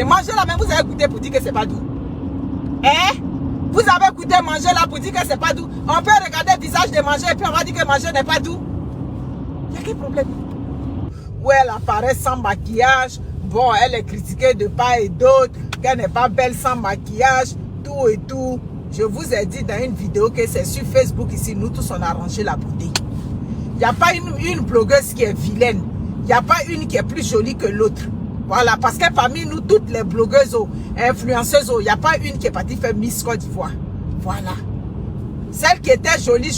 Et manger là, même vous avez goûté pour dire que c'est pas doux. Hein? Vous avez goûté manger là pour dire que c'est pas doux. On peut regarder le visage de manger et puis on va dire que manger n'est pas doux. Il y a quel problème? Où elle apparaît sans maquillage. Bon, elle est critiquée de part et d'autre. Qu'elle n'est pas belle sans maquillage. Tout et tout. Je vous ai dit dans une vidéo que c'est sur Facebook ici. Nous tous on a arrangé la beauté. Il n'y a pas une blogueuse qui est vilaine. Il n'y a pas une qui est plus jolie que l'autre. Voilà, parce que parmi nous, toutes les blogueuses, influenceuses, il n'y a pas une qui est partie faire Miss Côte d'Ivoire. Voilà. Celle qui était jolie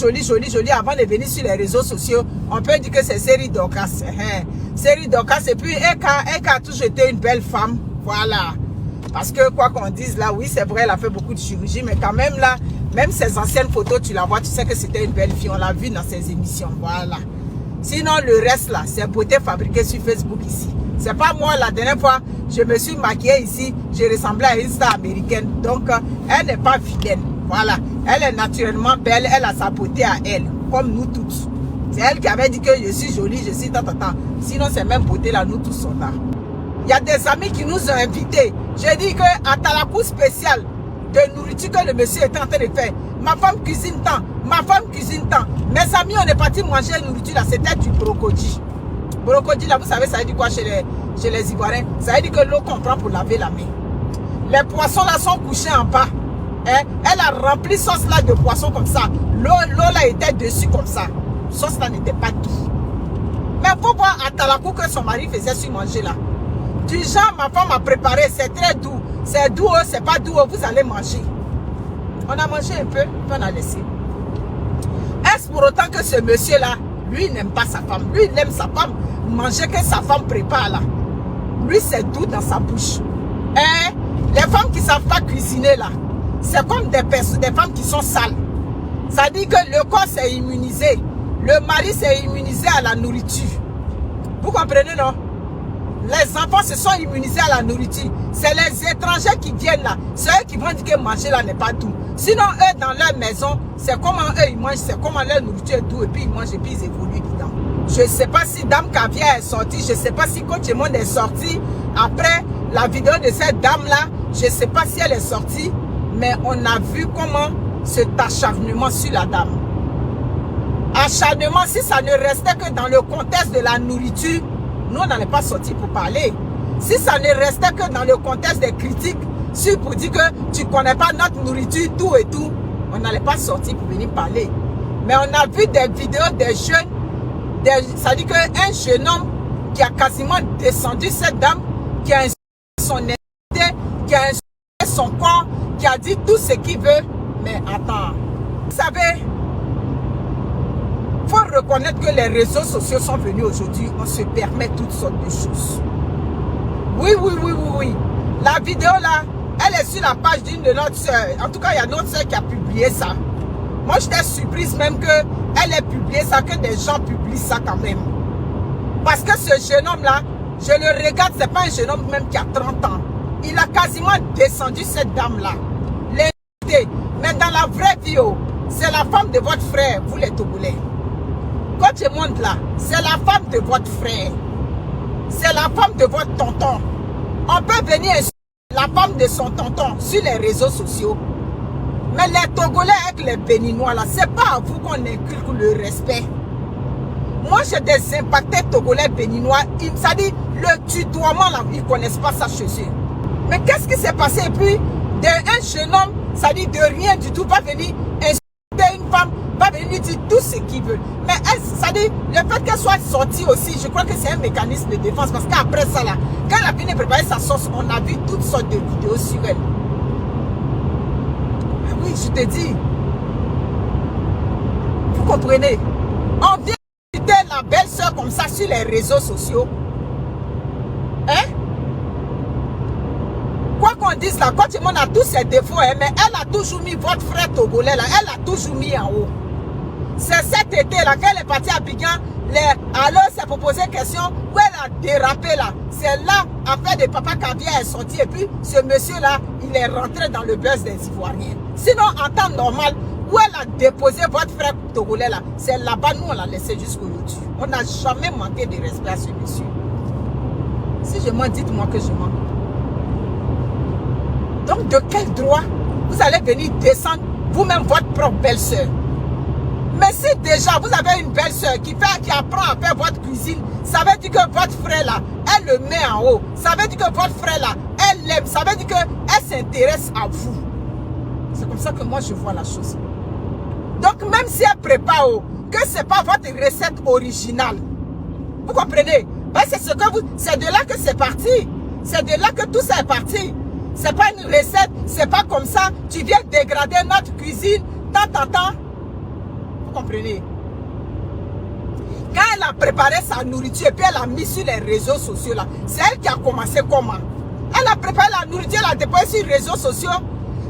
avant de venir sur les réseaux sociaux, on peut dire que c'est Série Dorcas. Série Dorcas, et puis Eka a toujours été une belle femme. Voilà. Parce que quoi qu'on dise là, oui, c'est vrai, elle a fait beaucoup de chirurgie, mais quand même là, même ses anciennes photos, tu la vois, tu sais que c'était une belle fille. On l'a vu dans ses émissions. Voilà. Sinon, le reste là, c'est beauté fabriquée sur Facebook ici. C'est pas moi, la dernière fois, je me suis maquillée ici, je ressemblais à une star américaine. Donc, elle n'est pas vilaine. Voilà. Elle est naturellement belle, elle a sa beauté à elle, comme nous toutes. C'est elle qui avait dit que je suis jolie, je suis tant. Sinon, c'est même beauté là, nous tous sommes là. Il y a des amis qui nous ont invités. J'ai dit que à Talakou spécial de nourriture que le monsieur était en train de faire. Ma femme cuisine tant, ma femme cuisine tant. Mes amis, on est parti manger une nourriture là, c'était du brocoli. Brocoli là, vous savez, ça veut dire quoi chez les Ivoiriens? Ça veut dire que l'eau qu'on prend pour laver la main. Les poissons là sont couchés en bas. Hein? Elle a rempli sauce là de poisson comme ça. L'eau là était dessus comme ça. Sauce là n'était pas doux. Mais il faut voir à Talakou que son mari faisait sur manger là. Du genre, ma femme a préparé, c'est très doux. C'est doux, c'est pas doux, vous allez manger. On a mangé un peu, puis on a laissé. Est-ce pour autant que ce monsieur-là, lui, n'aime pas sa femme? Lui, il aime sa femme. Manger que sa femme prépare là. Lui, c'est doux dans sa bouche. Hein? Les femmes qui ne savent pas cuisiner là, c'est comme des femmes qui sont sales. Ça dit que le corps s'est immunisé. Le mari s'est immunisé à la nourriture. Vous comprenez, non? Les enfants se sont immunisés à la nourriture. C'est les étrangers qui viennent là. C'est eux qui vont dire que manger là n'est pas doux. Sinon, eux, dans leur maison, c'est comment eux, ils mangent, c'est comment leur nourriture est doux. Et puis, ils mangent et puis ils évoluent dedans. Je ne sais pas si Dame Caviar est sortie. Je ne sais pas si Coach Monde est sorti. Après la vidéo de cette dame-là, je ne sais pas si elle est sortie. Mais on a vu comment cet acharnement sur la dame. Acharnement, si ça ne restait que dans le contexte de la nourriture, nous, on n'allait pas sortir pour parler. Si ça ne restait que dans le contexte des critiques, si pour dire que tu ne connais pas notre nourriture, tout et tout, on n'allait pas sortir pour venir parler. Mais on a vu des vidéos des jeunes, ça dit qu'un jeune homme qui a quasiment descendu cette dame, qui a insulté son identité, qui a insulté son corps, qui a dit tout ce qu'il veut. Mais attends, vous savez, il faut reconnaître que les réseaux sociaux sont venus aujourd'hui. On se permet toutes sortes de choses. Oui. La vidéo là, elle est sur la page d'une de notre soeur. En tout cas, il y a notre soeur qui a publié ça. Moi, j'étais surprise même qu'elle ait publié ça, que des gens publient ça quand même. Parce que ce jeune homme là, je le regarde, c'est pas un jeune homme même qui a 30 ans. Il a quasiment descendu cette dame là. L'invité. Mais dans la vraie vie, c'est la femme de votre frère, vous les Togolais. Quand je monte là, c'est la femme de votre frère. C'est la femme de votre tonton. On peut venir insulter la femme de son tonton sur les réseaux sociaux. Mais les Togolais avec les Béninois là, c'est pas à vous qu'on inculque le respect. Moi j'ai des impactés Togolais Béninois, ça dit le tutoiement là, ils ne connaissent pas ça chez eux. Mais qu'est-ce qui s'est passé? Et puis, un jeune homme, ça dit de rien du tout, va venir insulter une femme, va venir dire tout ce qu'il veut. Mais elle, ça dit, le fait qu'elle soit sortie aussi, je crois que c'est un mécanisme de défense. Parce qu'après ça, là, quand elle a fini de préparer sa sauce, on a vu toutes sortes de vidéos sur elle. Ah oui, je te dis. Vous comprenez? On vient insulter la belle-sœur comme ça sur les réseaux sociaux. Hein? Quoi qu'on dise là, quand on a tous ses défauts, hein, mais elle a toujours mis votre frère togolais là, elle a toujours mis en haut. C'est cet été là, quand elle est partie à Abidjan, alors s'est posé question, où elle a dérapé là. C'est là, affaire de Papa Caviar est sorti et puis ce monsieur là, il est rentré dans le buzz des Ivoiriens. Sinon, en temps normal, où elle a déposé votre frère togolais là, c'est là-bas, nous on l'a laissé jusqu'aujourd'hui. On n'a jamais manqué de respect à ce monsieur. Si je mens, dites-moi que je mens. Donc, de quel droit vous allez venir descendre vous-même votre propre belle-sœur? Mais si déjà vous avez une belle-sœur qui apprend à faire votre cuisine, ça veut dire que votre frère là, elle le met en haut. Ça veut dire que votre frère là, elle l'aime. Ça veut dire qu'elle s'intéresse à vous. C'est comme ça que moi je vois la chose. Donc même si elle prépare que ce n'est pas votre recette originale, vous comprenez? Ben, c'est de là que c'est parti. C'est de là que tout ça est parti. C'est pas une recette, c'est pas comme ça. Tu viens dégrader notre cuisine, tant. Vous comprenez? Quand elle a préparé sa nourriture et puis elle a mis sur les réseaux sociaux là, c'est elle qui a commencé comment? Elle a préparé la nourriture, elle a déposé sur les réseaux sociaux.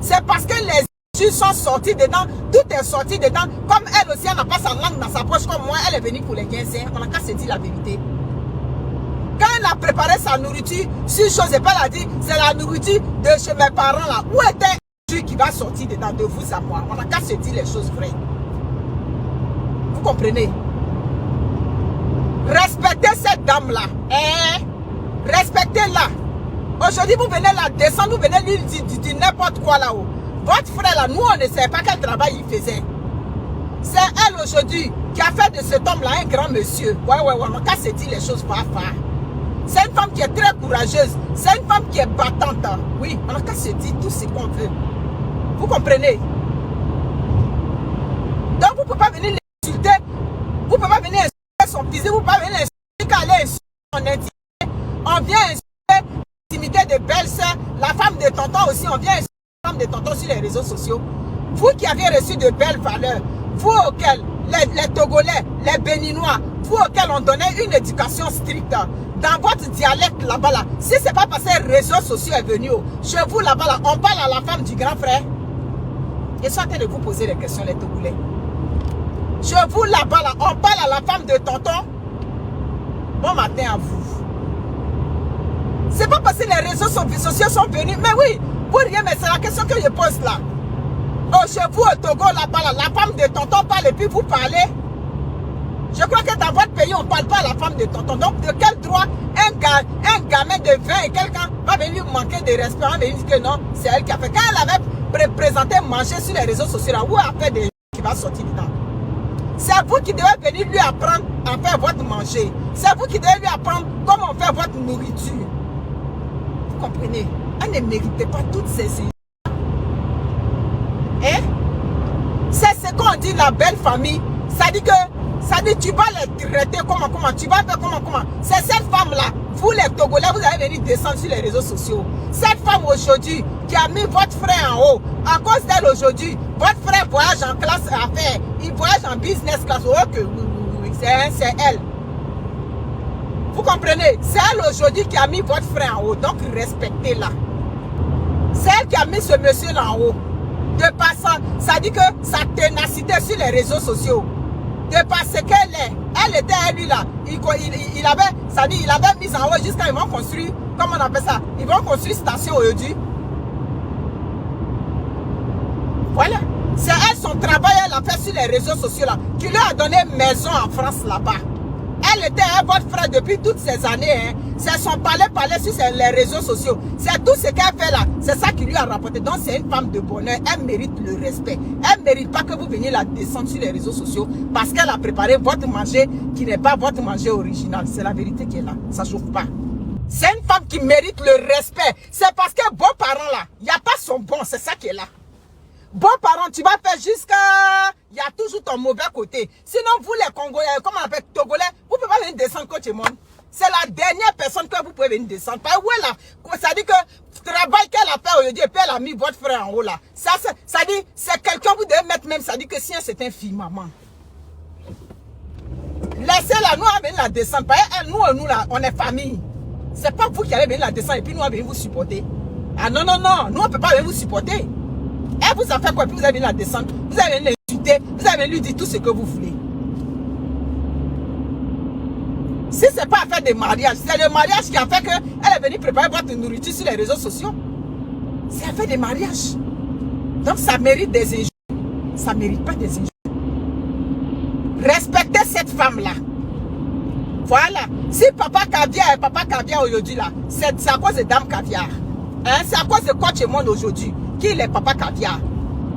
C'est parce que les jus sont sortis dedans, tout est sorti dedans. Comme elle aussi, elle n'a pas sa langue dans sa poche comme moi, elle est venue pour les 15 ans. On n'a qu'à se dire la vérité. Quand elle a préparé sa nourriture, sur chose et pas elle a dit, c'est la nourriture de chez mes parents là. Où était le jus qui va sortir dedans de vous à moi? On n'a qu'à se dire les choses vraies. Vous comprenez? Respectez cette dame-là. Respectez-la. Aujourd'hui, vous venez la descendre, vous venez lui dire n'importe quoi là-haut. Votre frère là, nous on ne sait pas quel travail il faisait. C'est elle aujourd'hui qui a fait de cet homme-là un grand monsieur. Ouais, on n'a qu'à se dire les choses par. C'est une femme qui est très courageuse. C'est une femme qui est battante. Oui, on n'a qu'à se dire tout ce qu'on veut. Vous comprenez? Donc vous ne pouvez pas venir l'insulter. Vous ne pouvez pas venir insulter son physique. Vous ne pouvez pas venir insulter son intimité. On vient insulter l'intimité de belle-sœur. La femme de tonton aussi, on vient insulter la femme de tonton sur les réseaux sociaux. Vous qui avez reçu de belles valeurs, vous auxquels les Togolais, les Béninois, vous auxquels on donnait une éducation stricte, dans votre dialecte là-bas, là, si ce n'est pas parce que les réseaux sociaux est venu, chez vous là-bas, là, on parle à la femme du grand frère. Et soit en train de vous poser des questions, les Togolais. Chez vous là-bas, là, on parle à la femme de tonton. Bon matin à vous. C'est pas parce que les réseaux sociaux sont venus, mais oui, pour rien, mais c'est la question que je pose là. Oh, chez vous au Togo, là-bas, là, la femme de tonton parle et puis vous parlez. Je crois que dans votre pays, on ne parle pas à la femme de tonton. Donc, de quel droit un gamin de 20 et quelqu'un va venir manquer de respect, va venir dire que non, c'est elle qui a fait. Quand elle avait présenté manger sur les réseaux sociaux, là, où a fait des gens qui va sortir dedans? C'est vous qui devez venir lui apprendre à faire votre manger. C'est vous qui devez lui apprendre comment faire votre nourriture. Vous comprenez? Elle ne méritait pas toutes ces choses. Hein? C'est ce qu'on dit la belle famille. Ça dit que tu vas les traiter comment, tu vas faire comment. C'est cette femme-là, vous les Togolais, vous allez venir descendre sur les réseaux sociaux. Cette femme aujourd'hui qui a mis votre frère en haut, à cause d'elle aujourd'hui, votre frère voyage en classe affaires, il voyage en business class. Oui, c'est elle. Vous comprenez? C'est elle aujourd'hui qui a mis votre frère en haut, donc respectez-la. C'est elle qui a mis ce monsieur-là en haut. De par ça dit que sa ténacité sur les réseaux sociaux. De par ce qu'elle est, elle était à lui là. Il avait mis en haut jusqu'à ils vont construire, comment on appelle ça? Ils vont construire station aujourd'hui. Voilà. C'est elle, son travail, elle a fait sur les réseaux sociaux là, qui lui a donné maison en France là-bas. Elle était votre frère depuis toutes ces années. Hein. C'est son palais sur les réseaux sociaux. C'est tout ce qu'elle fait là. C'est ça qui lui a rapporté. Donc c'est une femme de bonheur. Elle mérite le respect. Elle ne mérite pas que vous veniez la descendre sur les réseaux sociaux parce qu'elle a préparé votre manger qui n'est pas votre manger original. C'est la vérité qui est là. Ça ne chauffe pas. C'est une femme qui mérite le respect. C'est parce que bon parent là, il n'y a pas son bon. C'est ça qui est là. Bon parent, tu vas faire jusqu'à... Il y a toujours ton mauvais côté. Sinon, vous les Congolais, comment on appelle, Togolais, vous ne pouvez pas venir descendre quand tu montes. C'est la dernière personne que vous pouvez venir descendre. Parce que ça dit que le travail qu'elle a fait aujourd'hui, et puis elle a mis votre frère en haut là. Ça dit, c'est quelqu'un vous devez mettre même, ça dit que si c'est un fille, maman. Laissez-la, nous, on va venir la descendre. Parce que nous là, on est famille. C'est pas vous qui allez venir la descendre et puis nous, on va venir vous supporter. Ah non, nous, on ne peut pas venir vous supporter. Elle vous a fait quoi? Puis vous avez la descendre, vous avez l'insulter, vous avez lui dire tout ce que vous voulez. Si ce n'est pas à faire des mariages, c'est le mariage qui a fait qu'elle est venue préparer votre nourriture sur les réseaux sociaux. C'est à faire des mariages. Donc ça mérite des injures. Ça ne mérite pas des injures. Respectez cette femme-là. Voilà. Si papa caviar aujourd'hui là, c'est à cause de Dame Caviar. Hein? C'est à cause de Coach Monde aujourd'hui qu'il est Papa Caviar.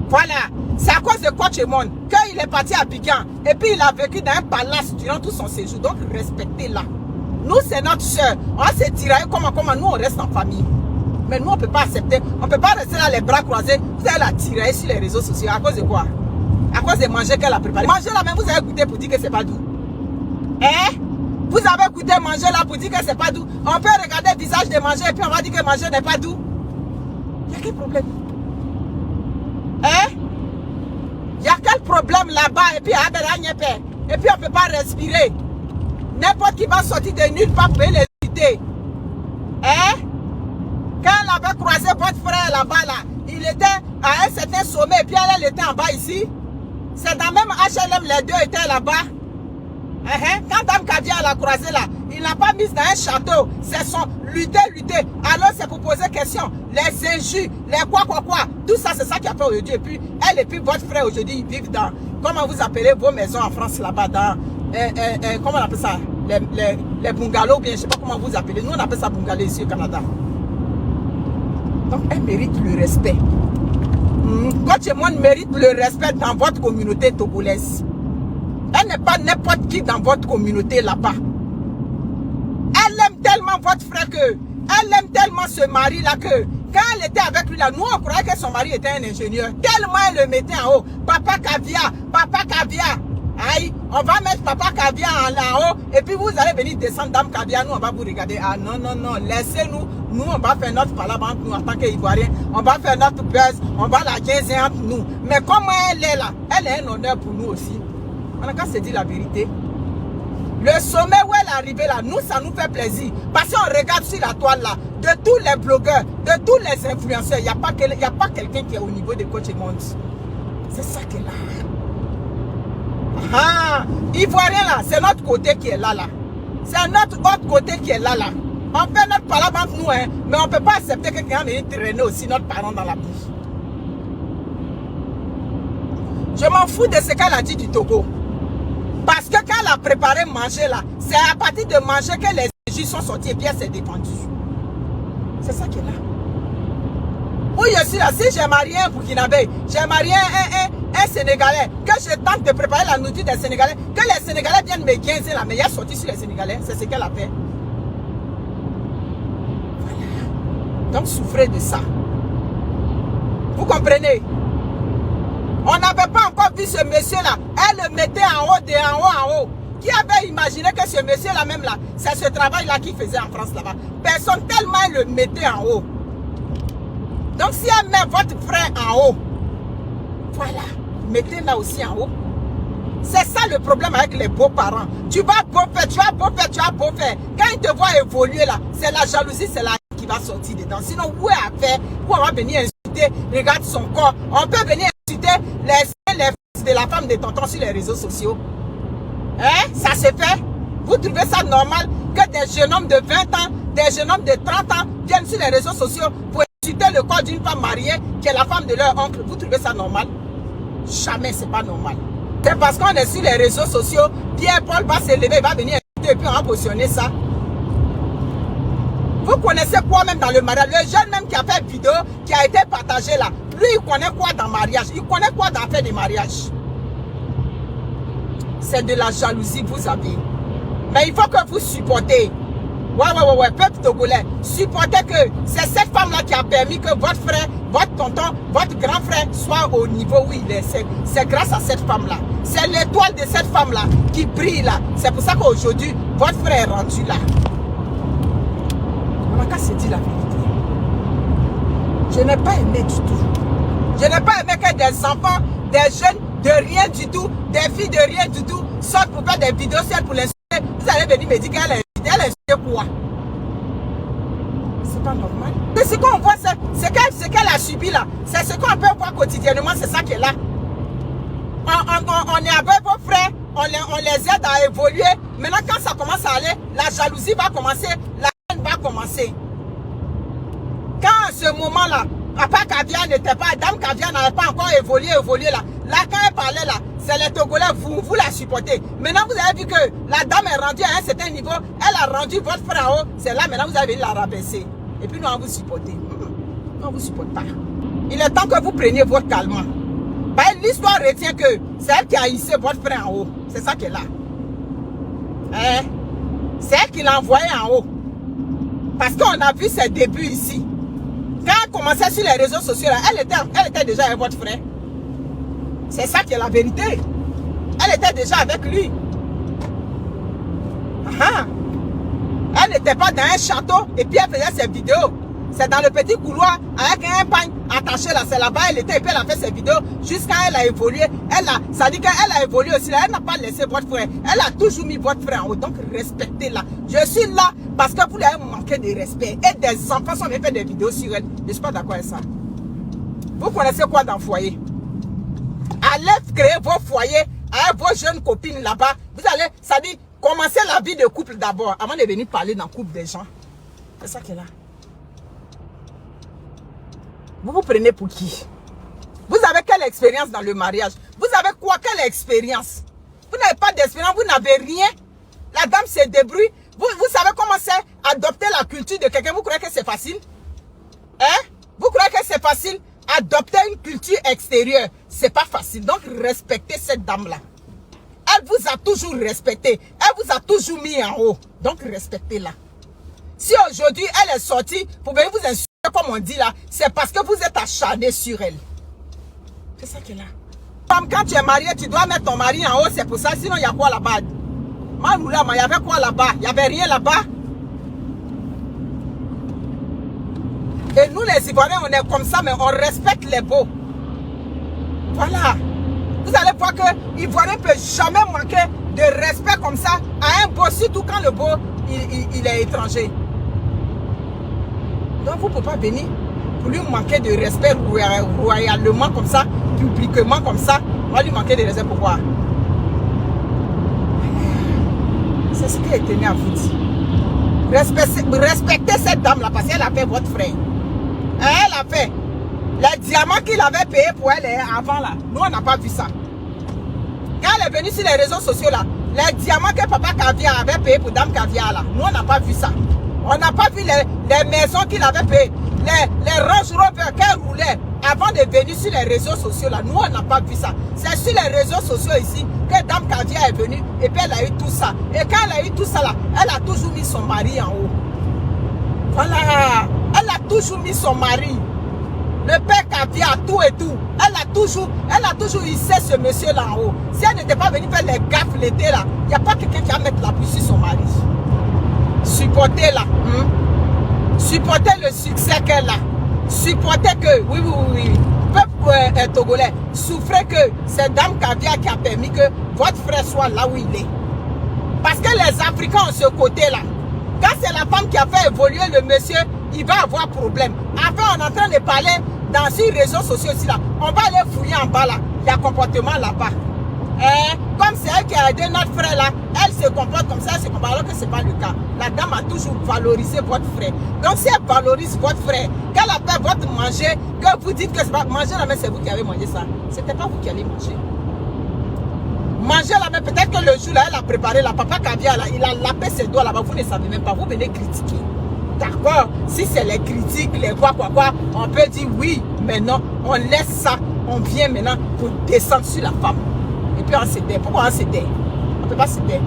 Voilà. C'est à cause de Coach Monde qu'il est parti à Abidjan. Et puis il a vécu dans un palace durant tout son séjour. Donc respectez-la. Nous, c'est notre soeur. On s'est tiré comment nous, on reste en famille. Mais nous, on ne peut pas accepter. On ne peut pas rester là les bras croisés. Vous allez la tirer sur les réseaux sociaux. À cause de quoi? À cause de manger qu'elle a préparé. Manger là, même vous avez goûté pour dire que c'est pas doux. Hein? Vous avez goûté manger là pour dire que c'est pas doux. On peut regarder le visage de manger et puis on va dire que manger n'est pas doux. Il y a quel problème? Hein? Il y a quel problème là-bas? Et puis et puis on ne peut pas respirer. N'importe qui va sortir de nulle part pour les idées. Hein? Quand elle avait croisé votre frère là-bas, là, il était à un certain sommet et puis elle était en bas ici. C'est dans le même HLM, les deux étaient là-bas. Quand Dame Caviar l'a croisé là, il n'a pas mis dans un château. C'est son lutter. Alors c'est pour poser question. Les injures, les quoi. Tout ça, c'est ça qui a fait aujourd'hui. Et puis, elle et puis votre frère aujourd'hui, ils vivent dans, comment vous appelez vos maisons en France là-bas, dans, comment on appelle ça? Les bungalows, bien, je ne sais pas comment vous appelez. Nous, on appelle ça bungalow ici au Canada. Donc, elle mérite le respect. Coach Monde mérite le respect dans votre communauté togolaise. Elle n'est pas n'importe qui dans votre communauté là-bas. Elle aime tellement votre frère que, elle aime tellement ce mari-là que, quand elle était avec lui là, nous on croyait que son mari était un ingénieur. Tellement elle le mettait en haut. Papa Caviar. Aïe, on va mettre Papa Caviar en haut et puis vous allez venir descendre Dame Caviar, nous on va vous regarder. Ah non, laissez-nous, nous on va faire notre palabre entre nous en tant qu'Ivoiriens, on va faire notre buzz, on va la jaser entre nous. Mais comment elle est là, elle est un honneur pour nous aussi. On a qu'à se dire la vérité. Le sommet où elle est arrivée là, nous ça nous fait plaisir. Parce qu'on regarde sur la toile là, de tous les blogueurs, de tous les influenceurs, il n'y a pas quelqu'un qui est au niveau de Coach Monde. C'est ça qui est là. Ah, Ivoirien là, c'est notre côté qui est là. C'est notre autre côté qui est là. On fait notre palabre entre nous, hein, mais on ne peut pas accepter que quelqu'un vienne traîner aussi notre parent dans la bouche. Je m'en fous de ce qu'elle a dit du Togo. Parce que quand elle a préparé manger là, c'est à partir de manger que les jus sont sortis et puis elle s'est défendue. C'est ça qui est là. Oui, je suis là. Si j'ai marié un Burkinabé, j'ai marié un Sénégalais, que je tente de préparer la nourriture des Sénégalais, que les Sénégalais viennent me guinzer là, mais il y a sorti sur les Sénégalais, c'est ce qu'elle a fait. Voilà. Donc souffrez de ça. Vous comprenez? On n'avait pas encore vu ce monsieur-là. Elle le mettait en haut. Qui avait imaginé que ce monsieur-là même là, c'est ce travail-là qu'il faisait en France là-bas. Personne tellement elle le mettait en haut. Donc si elle met votre frère en haut, voilà, mettez-la aussi en haut. C'est ça le problème avec les beaux-parents. Tu vas beau faire. Quand ils te voient évoluer là, c'est la jalousie, c'est la qui va sortir dedans. Sinon, où est à faire? Où on va venir insulter? Regarde son corps. On peut venir insulter les fils de la femme de tonton sur les réseaux sociaux. Hein? Ça se fait? Vous trouvez ça normal que des jeunes hommes de 20 ans, des jeunes hommes de 30 ans viennent sur les réseaux sociaux pour insulter le corps d'une femme mariée qui est la femme de leur oncle? Vous trouvez ça normal? Jamais, c'est pas normal. C'est parce qu'on est sur les réseaux sociaux, Pierre-Paul va s'élever, il va venir insulter et puis on va positionner ça. Vous connaissez quoi même dans le mariage? Le jeune même qui a fait vidéo, qui a été partagé là, lui il connaît quoi dans le mariage? Il connaît quoi dans faire des mariages? C'est de la jalousie que vous avez. Mais il faut que vous supportez. Ouais, peuple togolais, supportez que c'est cette femme-là qui a permis que votre frère, votre tonton, votre grand frère soit au niveau où il est. C'est grâce à cette femme-là. C'est l'étoile de cette femme-là qui brille là. C'est pour ça qu'aujourd'hui, votre frère est rendu là. On n'a qu'à se dire la vérité. Je n'ai pas aimé du tout. Je n'ai pas aimé que des enfants, des jeunes, de rien du tout, des filles de rien du tout, sortent pour faire des vidéos seules pour l'insulter. Vous allez venir me dire qu'elle est insultée. Elle est insultée quoi? C'est pas normal. Mais ce qu'on voit, c'est qu'elle a subi là. C'est ce qu'on peut voir quotidiennement, c'est ça qui est là. On est avec vos frères, on les aide à évoluer. Maintenant, quand ça commence à aller, la jalousie va commencer, la haine va commencer. Quand à ce moment-là, Papa Caviar n'était pas, Dame Caviar n'avait pas encore évolué là. Là, quand elle parlait là, c'est les Togolais, vous la supportez. Maintenant, vous avez vu que la dame est rendue à un certain niveau, elle a rendu votre frère en haut, c'est là, maintenant, vous avez la rabaisser. Et puis, nous, on vous supporter. On ne vous supporte pas. Il est temps que vous preniez votre calmant. L'histoire retient que c'est elle qui a hissé votre frère en haut. C'est ça qui est là. Hein? C'est elle qui l'a envoyé en haut. Parce qu'on a vu ses débuts ici. Quand elle commençait sur les réseaux sociaux, là, elle était déjà avec votre frère. C'est ça qui est la vérité. Elle était déjà avec lui. Elle n'était pas dans un château et puis elle faisait ses vidéos. C'est dans le petit couloir avec un pagne attaché là. C'est là-bas elle était et puis elle a fait ses vidéos jusqu'à elle a évolué. Ça dit qu'elle a évolué aussi là. Elle n'a pas laissé votre frère. Elle a toujours mis votre frère en haut. Donc respectez-la. Je suis là parce que vous lui avez manqué de respect. Et des enfants sont venus faire des vidéos sur elle. Je ne suis pas d'accord avec ça. Vous connaissez quoi dans le foyer? Allez créer vos foyers avec vos jeunes copines là-bas. Vous allez, ça dit, commencer la vie de couple d'abord avant de venir parler dans le couple des gens. C'est ça qui est là. Vous vous prenez pour qui? Vous avez quelle expérience dans le mariage? Vous avez quoi? Quelle expérience? Vous n'avez pas d'expérience, vous n'avez rien. La dame se débrouille. Vous savez comment c'est adopter la culture de quelqu'un? Vous croyez que c'est facile? Hein? Vous croyez que c'est facile? Adopter une culture extérieure, c'est pas facile. Donc respectez cette dame-là. Elle vous a toujours respecté. Elle vous a toujours mis en haut. Donc respectez-la. Si aujourd'hui elle est sortie pour venir vous insulter comme on dit là, c'est parce que vous êtes acharné sur elle. C'est ça qui est là. Comme quand tu es marié, tu dois mettre ton mari en haut, c'est pour ça. Sinon il y a quoi là-bas? Maloula, il y avait quoi là-bas? Il n'y avait rien là-bas. Et nous les Ivoiriens, on est comme ça, mais on respecte les beaux. Voilà. Vous allez voir que l'Ivoirien ne peut jamais manquer de respect comme ça à un beau, surtout quand le beau, il est étranger. Donc vous ne pouvez pas venir pour lui manquer de respect royalement comme ça, publiquement comme ça. On va lui manquer de respect, pourquoi? C'est ce qui est tenu à vous dire. Respectez cette dame-là parce qu'elle a fait votre frère. Elle a fait. Les diamants qu'il avait payé pour elle avant là, nous on n'a pas vu ça. Quand elle est venue sur les réseaux sociaux là, les diamants que papa Caviar avait payé pour dame Caviar là, nous on n'a pas vu ça. On n'a pas vu les maisons qu'il avait payées, les Range Rover qu'elle roulait avant de venir sur les réseaux sociaux là, nous on n'a pas vu ça. C'est sur les réseaux sociaux ici que dame Caviar est venue et puis elle a eu tout ça. Et quand elle a eu tout ça là, elle a toujours mis son mari en haut. Voilà, elle a toujours mis son mari. Le père Caviar, tout et tout. Elle a toujours hissé ce monsieur là en haut. Si elle n'était pas venue faire les gaffes l'été là, il n'y a pas quelqu'un qui va mettre la pluie sur son mari. Supportez-la. Supportez le succès qu'elle a. Supportez que, oui. Peuple togolais, souffrez que c'est dame Caviar qui a permis que votre frère soit là où il est. Parce que les Africains ont ce côté là. Quand c'est la femme qui a fait évoluer le monsieur, il va avoir problème. Après, on est en train de parler dans ces réseaux sociaux aussi là. On va aller fouiller en bas là. Il y a comportement là-bas. Comme c'est elle qui a aidé notre frère là, elle se comporte comme ça, elle se comporte alors que ce n'est pas le cas. La dame a toujours valorisé votre frère. Donc si elle valorise votre frère, qu'elle a fait votre manger, que vous dites que c'est pas manger là, mais c'est vous qui avez mangé ça. Ce n'était pas vous qui allez manger. Manger là, mais peut-être que le jour là, elle a préparé la papa Caviar là, il a lapé ses doigts là-bas, vous ne savez même pas, vous venez critiquer. D'accord, si c'est les critiques, les quoi, on peut dire oui, mais non, on laisse ça, on vient maintenant pour descendre sur la femme. Et puis on s'éteint. Pourquoi on s'éteint? On ne peut pas s'éteindre.